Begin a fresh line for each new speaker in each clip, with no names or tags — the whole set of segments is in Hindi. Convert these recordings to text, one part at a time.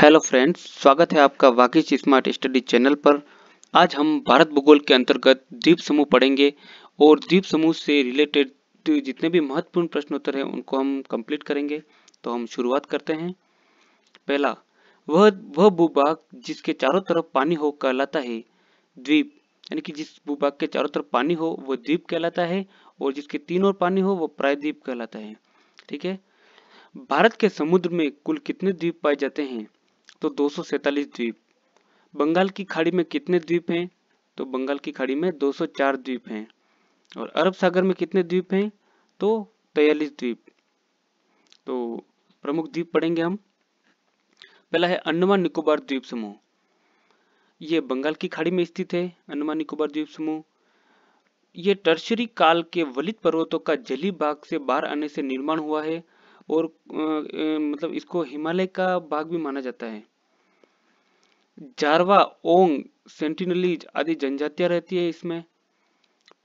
हेलो फ्रेंड्स, स्वागत है आपका वाकिश स्मार्ट स्टडी चैनल पर। आज हम भारत भूगोल के अंतर्गत द्वीप समूह पढ़ेंगे और द्वीप समूह से रिलेटेड जितने भी महत्वपूर्ण प्रश्न उत्तर हैं उनको हम कंप्लीट करेंगे। तो हम शुरुआत करते हैं। पहला, वह भूभाग जिसके चारों तरफ पानी हो कहलाता है द्वीप, यानी कि जिस भूभाग के चारों तरफ पानी हो वो द्वीप कहलाता है और जिसके तीन ओर पानी हो वो प्रायद्वीप कहलाता है। ठीक है। भारत के समुद्र में कुल कितने द्वीप पाए जाते हैं? तो 247 द्वीप। बंगाल की खाड़ी में कितने द्वीप हैं? तो बंगाल की खाड़ी में 204 द्वीप हैं। और अरब सागर में कितने द्वीप हैं? तो 43 द्वीप। तो प्रमुख द्वीप पढ़ेंगे हम। पहला है अंडमान निकोबार द्वीप समूह। ये बंगाल की खाड़ी में स्थित है अंडमान निकोबार द्वीप समूह। ये टर्शरी काल के वलित पर्वतों का जलीय भाग से बाहर आने से निर्माण हुआ है और मतलब इसको हिमालय का भाग भी माना जाता है। जारवा, ओंग, सेंटिनलीज आदि जनजातियां रहती है इसमें।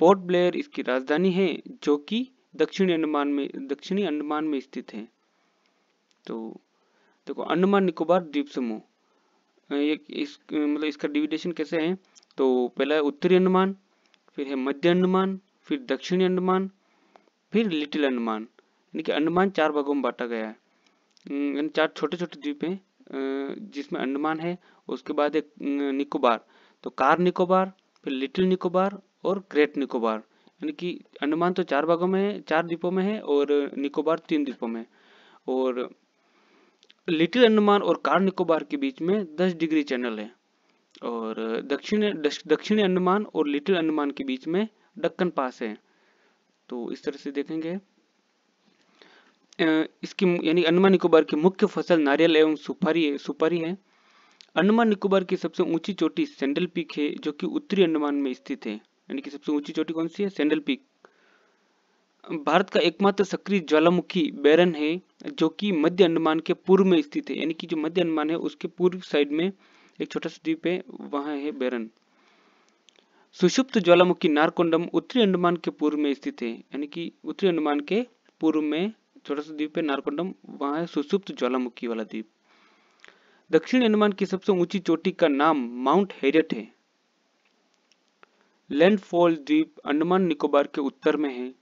पोर्ट ब्लेयर इसकी राजधानी है जो कि दक्षिणी अंडमान में स्थित है। तो देखो, अंडमान निकोबार द्वीप समूह मतलब इसका डिविडेशन कैसे है? तो पहला है उत्तरी अंडमान, फिर है मध्य अंडमान, फिर दक्षिणी अंडमान, फिर लिटिल अंडमान। यानी कि अंडमान चार भागों में बांटा गया है। यानी चार छोटे छोटे द्वीप हैं जिसमें अंडमान है। उसके बाद एक निकोबार, तो कार निकोबार, फिर लिटिल निकोबार और ग्रेट निकोबार। यानी कि अंडमान तो चार भागों में है, चार द्वीपों में है और निकोबार तीन द्वीपों में। और लिटिल अंडमान और कार निकोबार के बीच में 10 डिग्री चैनल है और दक्षिणी अंडमान और लिटिल अंडमान के बीच में दक्कन पास है। तो इस तरह से देखेंगे। इसकी यानी अंडमान निकोबार की मुख्य फसल नारियल एवं सुपारी है। अंडमान निकोबार की सबसे ऊंची चोटी सैंडल पीक है जो कि उत्तरी अंडमान में स्थित है। यानी कि सबसे ऊंची चोटी कौन सी है? Sandal peak. भारत का एकमात्र सक्रिय ज्वालामुखी बैरन है जो कि मध्य अंडमान के पूर्व में स्थित है। यानी कि जो मध्य अंडमान है उसके पूर्व साइड में एक छोटा सा द्वीप है, वहां है बैरन। सुषुप्त ज्वालामुखी नारकोंडम उत्तरी अंडमान के पूर्व में स्थित है। यानी कि उत्तरी अंडमान के पूर्व में छोटा सा द्वीप है नारकोंडम, वहां है सुषुप्त ज्वालामुखी वाला द्वीप। दक्षिण अंडमान की सबसे ऊंची चोटी का नाम माउंट हैरियट है। लैंडफॉल द्वीप अंडमान निकोबार के उत्तर में है।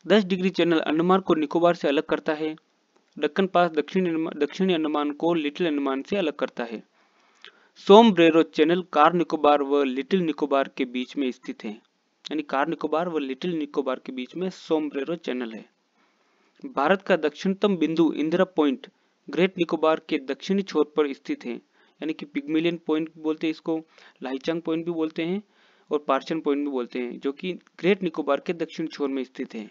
10 डिग्री चैनल अंडमान को निकोबार से अलग करता है। दक्कन पास दक्षिणी अंडमान को लिटिल अंडमान से अलग करता है। सोमब्रेरो चैनल कार निकोबार व लिटिल निकोबार के बीच में स्थित है। यानी कार निकोबार व लिटिल निकोबार के बीच में सोमब्रेरो चैनल है। भारत का दक्षिणतम बिंदु इंदिरा पॉइंट ग्रेट निकोबार के दक्षिणी छोर पर स्थित है। यानी कि पिग्मेलियन पॉइंट भी बोलते हैं इसको, लाहिचांग पॉइंट भी बोलते हैं और पार्शियन पॉइंट भी बोलते हैं, जो कि ग्रेट निकोबार के दक्षिण छोर में स्थित है।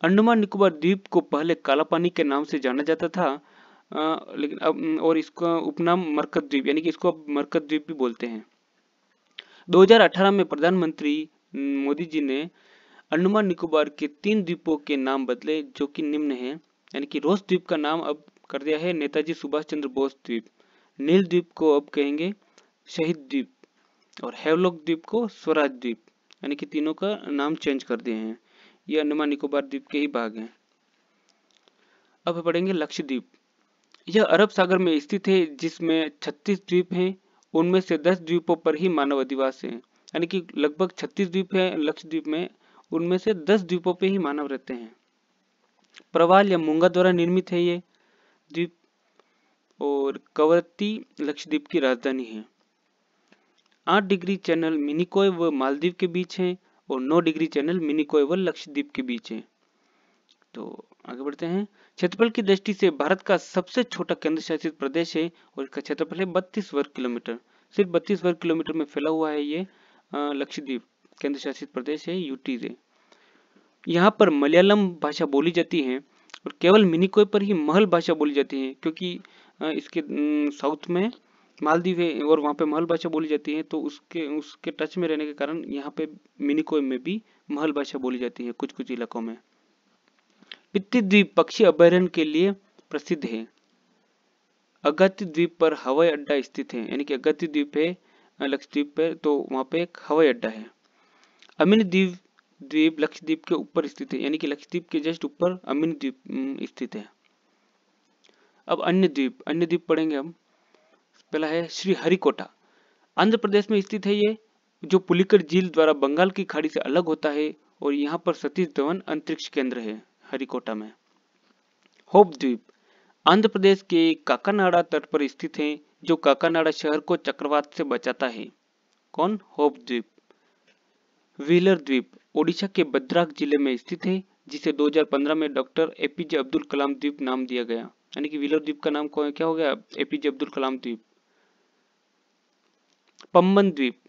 अंडमान निकोबार द्वीप को पहले काला पानी के नाम से जाना जाता था, लेकिन अब और इसका उपनाम मरकत द्वीप, यानी कि इसको अब मरकत द्वीप भी बोलते हैं। 2018 में प्रधानमंत्री मोदी जी ने अंडमान निकोबार के 3 द्वीपों के नाम बदले जो कि निम्न है। यानी कि रोस द्वीप का नाम अब कर दिया है नेताजी सुभाष चंद्र बोस द्वीप। नील द्वीप को अब कहेंगे शहीद द्वीप और हेवलॉक द्वीप को स्वराज द्वीप। यानी कि तीनों का नाम चेंज कर दिए हैं। ये अंडमान निकोबार द्वीप के ही भाग हैं। अब पढ़ेंगे लक्षद्वीप। यह अरब सागर में स्थित है जिसमें 36 द्वीप हैं। उनमें से 10 द्वीपों पर ही मानव अधिवास है। यानी कि लगभग 36 द्वीप है लक्षद्वीप में, उनमें से 10 द्वीपों पे ही मानव रहते हैं। प्रवाल या मूंगा द्वारा निर्मित है ये द्वीप और कवरत्ती लक्षद्वीप की राजधानी है। 8 डिग्री चैनल मिनिकॉय व मालदीव के बीच है और 9 डिग्री चैनल मिनिकॉय व लक्षद्वीप के बीच है। तो आगे बढ़ते हैं। क्षेत्रफल की दृष्टि से भारत का सबसे छोटा केंद्र शासित प्रदेश है और इसका क्षेत्रफल है 32 वर्ग किलोमीटर। सिर्फ 32 वर्ग किलोमीटर में फैला हुआ है ये लक्षद्वीप केंद्र शासित प्रदेश है, यूटी से। यहाँ पर मलयालम भाषा बोली जाती है और केवल मिनिकॉय पर ही महल भाषा बोली जाती है, क्योंकि इसके साउथ में मालदीव है और वहाँ पे महल भाषा बोली जाती है, तो उसके टच में रहने के कारण यहाँ पे मिनिकॉय में भी महल भाषा बोली जाती है कुछ कुछ इलाकों में। पित्ती द्वीप पक्षी अभयारण्य के लिए प्रसिद्ध है। अगाती द्वीप पर हवाई अड्डा स्थित है। यानी कि अगाती द्वीप है लक्षद्वीप पे, तो वहाँ पे एक हवाई अड्डा है। अमीनी द्वीप लक्षद्वीप के ऊपर स्थित है। यानी कि लक्षद्वीप के जस्ट ऊपर अमीनी द्वीप स्थित है। अब अन्य द्वीप पढ़ेंगे हम। पहला है श्री हरिकोटा, आंध्र प्रदेश में स्थित है ये, जो पुलिकर झील द्वारा बंगाल की खाड़ी से अलग होता है और यहाँ पर सतीश धवन अंतरिक्ष केंद्र है हरिकोटा में। होप द्वीप, आंध्र प्रदेश के काकानाडा तट पर स्थित है, जो काकानाडा शहर को चक्रवात से बचाता है। कौन? होप द्वीप। व्हीलर द्वीप, ओडिशा के भद्राक जिले में स्थित है, जिसे 2015 में डॉक्टर एपीजे अब्दुल कलाम द्वीप नाम दिया गया। यानी कि व्हीलर द्वीप का नाम क्या हो गया? एपीजे अब्दुल कलाम द्वीप। पंबन द्वीप,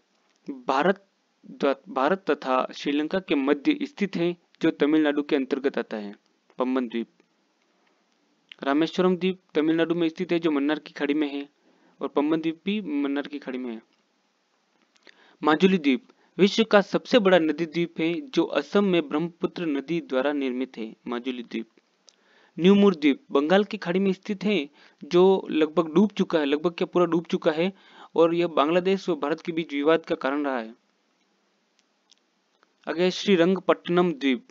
भारत तथा श्रीलंका के मध्य स्थित है, जो तमिलनाडु के अंतर्गत आता है। पंबन द्वीप। रामेश्वरम द्वीप तमिलनाडु में स्थित है, जो मन्नार की खाड़ी में है, और पंबन द्वीप भी मन्नार की खाड़ी में है। माजुली द्वीप, विश्व का सबसे बड़ा नदी द्वीप है, जो असम में ब्रह्मपुत्र नदी द्वारा निर्मित है। माजुली द्वीप। न्यूमूर द्वीप बंगाल की खाड़ी में स्थित है, जो लगभग डूब चुका है, लगभग क्या पूरा डूब चुका है, और यह बांग्लादेश और भारत के बीच विवाद का कारण रहा है। आगे श्रीरंगपट्टनम द्वीप,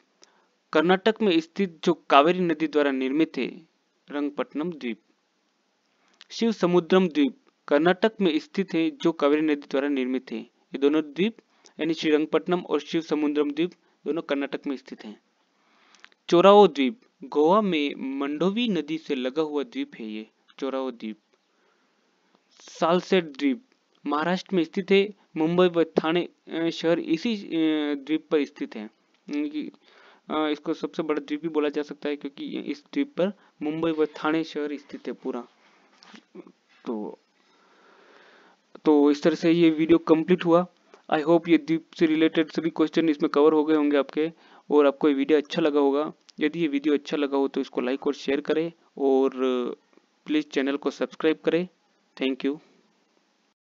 कर्नाटक में स्थित, जो कावेरी नदी द्वारा निर्मित है। रंगपट्टनम द्वीप। शिव समुद्रम द्वीप, कर्नाटक में स्थित है, जो कावेरी नदी द्वारा निर्मित है। ये दोनों द्वीप यानी श्रीरंगपट्टनम और शिव समुद्रम द्वीप दोनों कर्नाटक में स्थित हैं। चोराओ द्वीप, गोवा में मंडोवी नदी से लगा हुआ द्वीप है ये चोराओ द्वीप। सालसेट द्वीप, महाराष्ट्र में स्थित है, मुंबई व ठाणे शहर इसी द्वीप पर स्थित है। इसको सबसे बड़ा द्वीप भी बोला जा सकता है, क्योंकि इस द्वीप पर मुंबई व ठाणे शहर स्थित है पूरा। तो इस तरह से ये वीडियो कंप्लीट हुआ। आई होप ये द्वीप से रिलेटेड सभी क्वेश्चन इसमें कवर हो गए होंगे आपके, और आपको ये वीडियो अच्छा लगा होगा। यदि ये वीडियो अच्छा लगा हो तो इसको लाइक और शेयर करें, और प्लीज़ चैनल को सब्सक्राइब करें। Thank you.